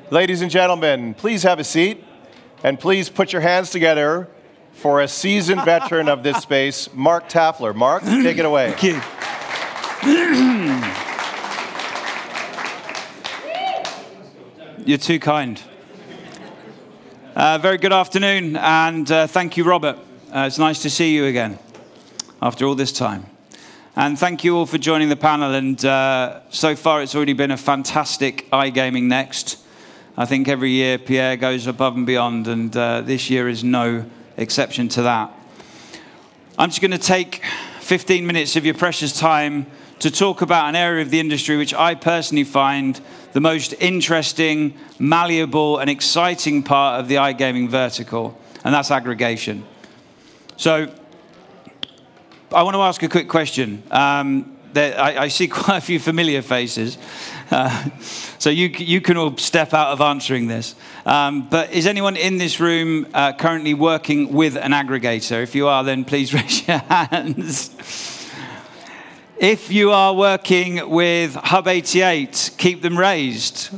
Ladies and gentlemen, please have a seat, and please put your hands together for a seasoned veteran of this space, Mark Taffler. Mark, take it away. Thank you. You're too kind. Very good afternoon, and thank you, Robert. It's nice to see you again after all this time. And thank you all for joining the panel. And so far, it's already been a fantastic iGaming Next. I think every year, Pierre goes above and beyond, and this year is no exception to that. I'm just going to take 15 minutes of your precious time to talk about an area of the industry which I personally find the most interesting, malleable, and exciting part of the iGaming vertical, and that's aggregation. So I want to ask a quick question. I see quite a few familiar faces, so you can all step out of answering this. But is anyone in this room currently working with an aggregator? If you are, then please raise your hands. If you are working with Hub88, keep them raised.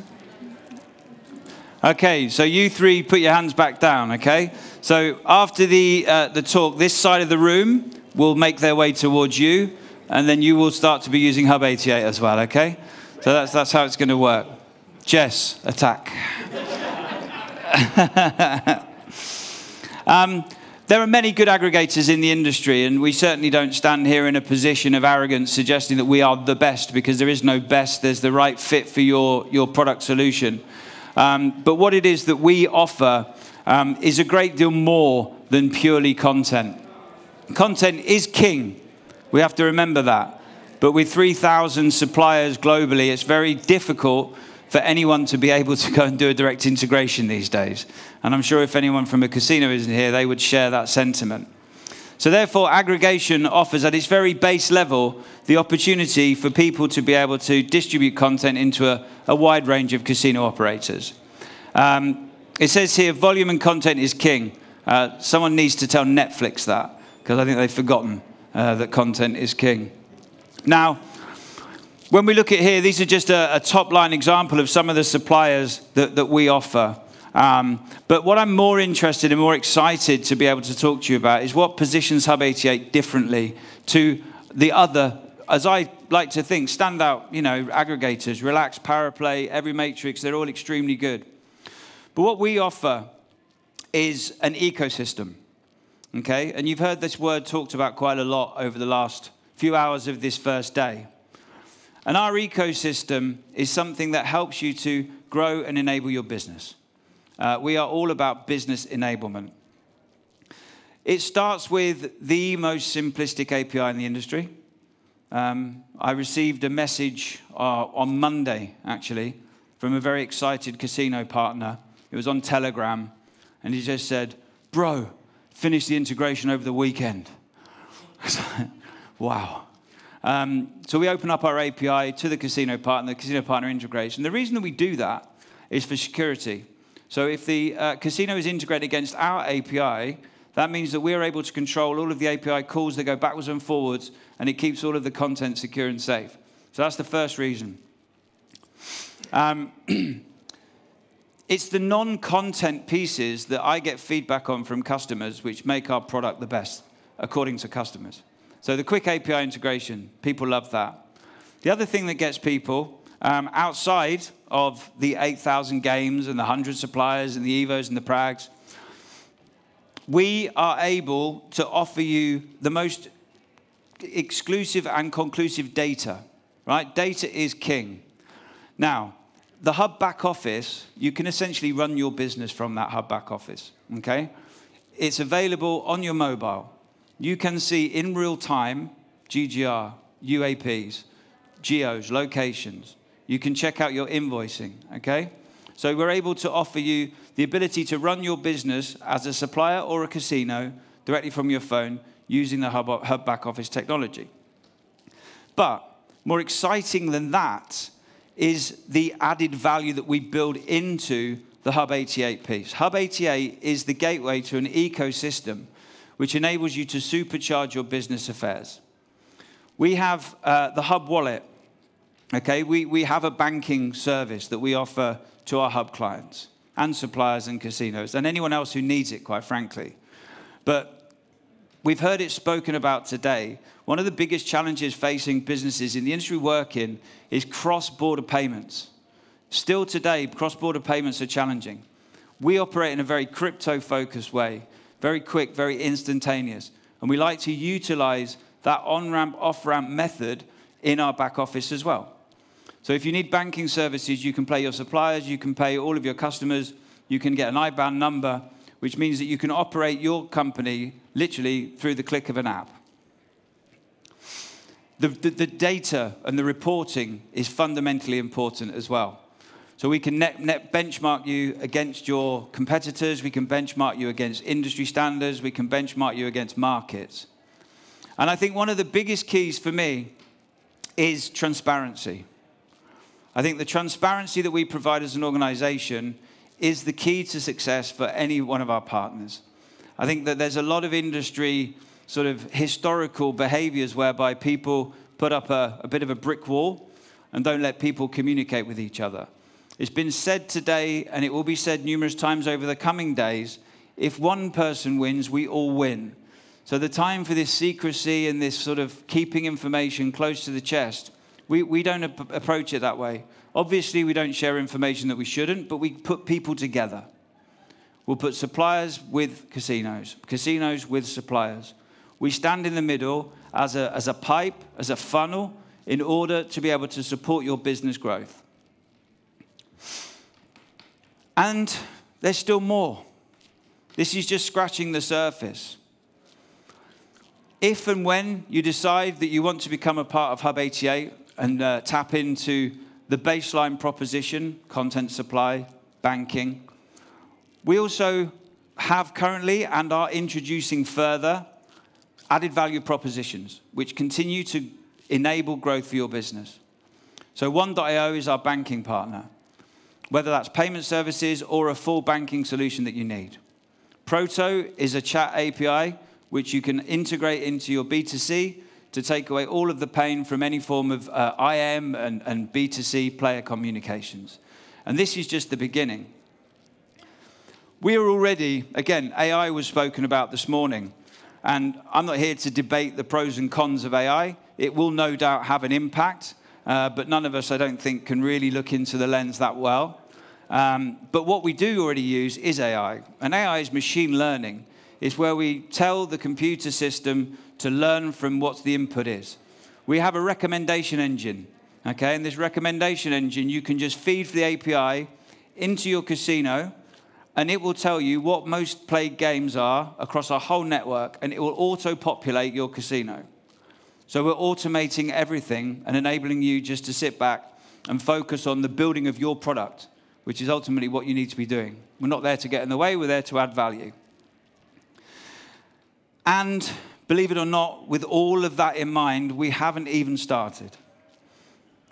Okay, so you three put your hands back down, okay? So after the talk, this side of the room will make their way towards you, and then you will start to be using Hub88 as well, okay? So that's how it's going to work. Jess, attack. There are many good aggregators in the industry, and we certainly don't stand here in a position of arrogance suggesting that we are the best, because there is no best. There's the right fit for your product solution. But what it is that we offer is a great deal more than purely content. Content is king. We have to remember that. But with 3,000 suppliers globally, it's very difficult for anyone to be able to go and do a direct integration these days. And I'm sure if anyone from a casino isn't here, they would share that sentiment. So therefore, aggregation offers at its very base level the opportunity for people to be able to distribute content into a wide range of casino operators. It says here, volume and content is king. Someone needs to tell Netflix that, because I think they've forgotten that content is king. Now, when we look at here, these are just a top-line example of some of the suppliers that we offer. But what I'm more interested and more excited to be able to talk to you about is what positions Hub88 differently to the other, as I like to think, standout, aggregators. Relax, Paraplay, Every Matrix, they're all extremely good. But what we offer is an ecosystem, okay? And you've heard this word talked about quite a lot over the last few hours of this first day. And our ecosystem is something that helps you to grow and enable your business. We are all about business enablement. It starts with the most simplistic API in the industry. I received a message on Monday, actually, from a very excited casino partner. It was on Telegram, and he just said, "Bro, finish the integration over the weekend." Wow. So we open up our API to the casino partner integrates. And the reason that we do that is for security. So if the casino is integrated against our API, that means that we're able to control all of the API calls that go backwards and forwards, and it keeps all of the content secure and safe. So that's the first reason. It's the non-content pieces that I get feedback on from customers which make our product the best, according to customers. So the quick API integration, people love that. The other thing that gets people, outside of the 8,000 games and the 100 suppliers and the EVOs and the Prags, we are able to offer you the most exclusive and conclusive data, right? Data is king. Now, the Hub back office, you can essentially run your business from that Hub back office, okay? It's available on your mobile. You can see in real time GGR, UAPs, geos, locations. You can check out your invoicing, okay? So we're able to offer you the ability to run your business as a supplier or a casino directly from your phone using the Hub back office technology. But more exciting than that is the added value that we build into the Hub88 piece. Hub88 is the gateway to an ecosystem which enables you to supercharge your business affairs. We have the Hub wallet. Okay, we have a banking service that we offer to our hub clients and suppliers and casinos and anyone else who needs it, quite frankly. But we've heard it spoken about today. One of the biggest challenges facing businesses in the industry we work in is cross-border payments. Still today, cross-border payments are challenging. We operate in a very crypto-focused way, very quick, very instantaneous. And we like to utilize that on-ramp, off-ramp method in our back office as well. So if you need banking services, you can pay your suppliers, you can pay all of your customers, you can get an IBAN number, which means that you can operate your company literally through the click of an app. The data and the reporting is fundamentally important as well. So we can net benchmark you against your competitors, we can benchmark you against industry standards, we can benchmark you against markets. And I think one of the biggest keys for me is transparency. I think the transparency that we provide as an organization is the key to success for any one of our partners. I think that there's a lot of industry sort of historical behaviors whereby people put up a bit of a brick wall and don't let people communicate with each other. It's been said today, and it will be said numerous times over the coming days, if one person wins, we all win. So the time for this secrecy and this sort of keeping information close to the chest, we don't approach it that way. Obviously, we don't share information that we shouldn't, but we put people together. We'll put suppliers with casinos, casinos with suppliers. We stand in the middle as a pipe, as a funnel, in order to be able to support your business growth. And there's still more. This is just scratching the surface. If and when you decide that you want to become a part of Hub88 and tap into the baseline proposition, content supply, banking, we also have currently and are introducing further added value propositions, which continue to enable growth for your business. So 1.io is our banking partner, whether that's payment services or a full banking solution that you need. Proto is a chat API, which you can integrate into your B2C to take away all of the pain from any form of IM and B2C player communications. And this is just the beginning. We are already, again, AI was spoken about this morning, and I'm not here to debate the pros and cons of AI. It will no doubt have an impact, but none of us, I don't think, can really look into the lens that well. But what we do already use is AI, and AI is machine learning. It's where we tell the computer system to learn from what the input is. We have a recommendation engine, okay? And this recommendation engine, you can just feed the API into your casino, and it will tell you what most played games are across our whole network, and it will auto-populate your casino. So we're automating everything and enabling you just to sit back and focus on the building of your product, which is ultimately what you need to be doing. We're not there to get in the way, we're there to add value. And believe it or not, with all of that in mind, we haven't even started.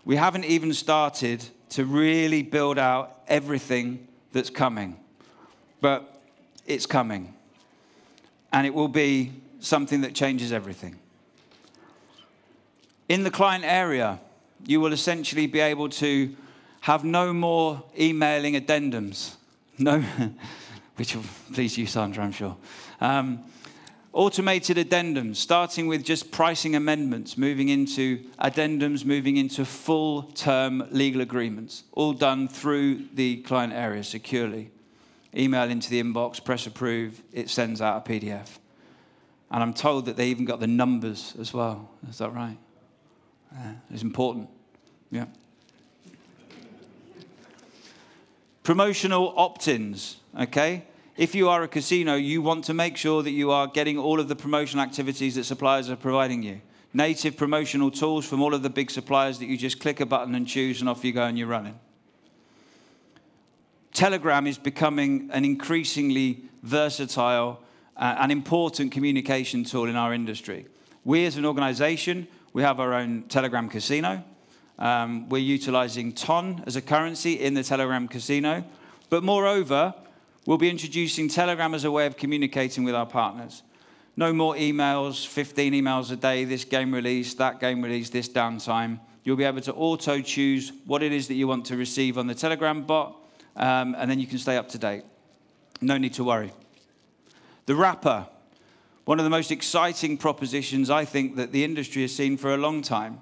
We haven't even started to really build out everything that's coming. But it's coming. And it will be something that changes everything. In the client area, you will essentially be able to have no more emailing addendums. No, which will please you, Sandra, I'm sure. Automated addendums, starting with just pricing amendments, moving into addendums, moving into full-term legal agreements, all done through the client area securely. Email into the inbox, press approve, it sends out a PDF. And I'm told that they even got the numbers as well. Is that right? Yeah, it's important. Yeah. Promotional opt-ins, okay? If you are a casino, you want to make sure that you are getting all of the promotional activities that suppliers are providing you. Native promotional tools from all of the big suppliers that you just click a button and choose, and off you go and you're running. Telegram is becoming an increasingly versatile and important communication tool in our industry. We as an organization, we have our own Telegram casino. We're utilizing TON as a currency in the Telegram casino. But moreover, we'll be introducing Telegram as a way of communicating with our partners. No more emails, 15 emails a day, this game release, that game release, this downtime. You'll be able to auto-choose what it is that you want to receive on the Telegram bot, and then you can stay up to date. No need to worry. The wrapper, one of the most exciting propositions I think that the industry has seen for a long time.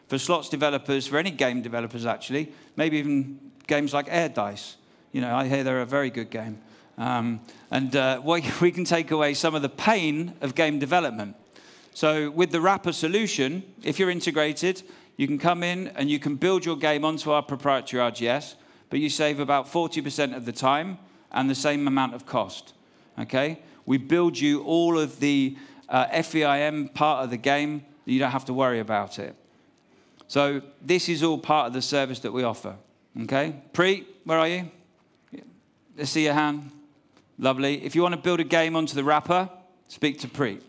For slots developers, for any game developers actually, maybe even games like Air Dice. You know, I hear they're a very good game. We can take away some of the pain of game development. So with the wrapper solution, if you're integrated, you can come in and you can build your game onto our proprietary RGS, but you save about 40% of the time and the same amount of cost. Okay? We build you all of the FEIM part of the game. You don't have to worry about it. So this is all part of the service that we offer. Okay? Preet, where are you? Let's see your hand. Lovely. If you want to build a game onto the wrapper, speak to Preet.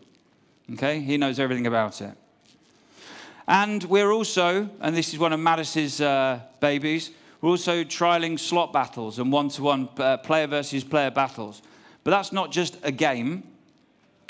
Okay? He knows everything about it. And we're also, and this is one of Mattis's babies, we're also trialing slot battles and one-to-one player versus player battles. But that's not just a game,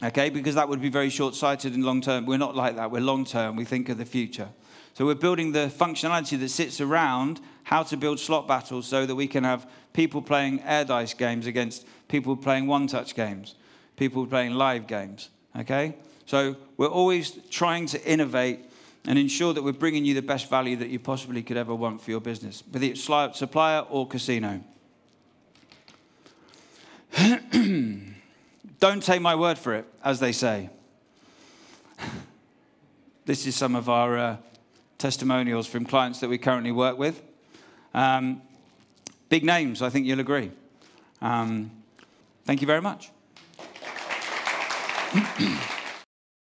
okay, because that would be very short-sighted and long-term. We're not like that. We're long-term. We think of the future. So we're building the functionality that sits around how to build slot battles so that we can have people playing air dice games against people playing one-touch games, people playing live games, okay? So we're always trying to innovate and ensure that we're bringing you the best value that you possibly could ever want for your business, whether it's supplier or casino. Don't take my word for it, as they say. This is some of our testimonials from clients that we currently work with. Big names, I think you'll agree. Thank you very much.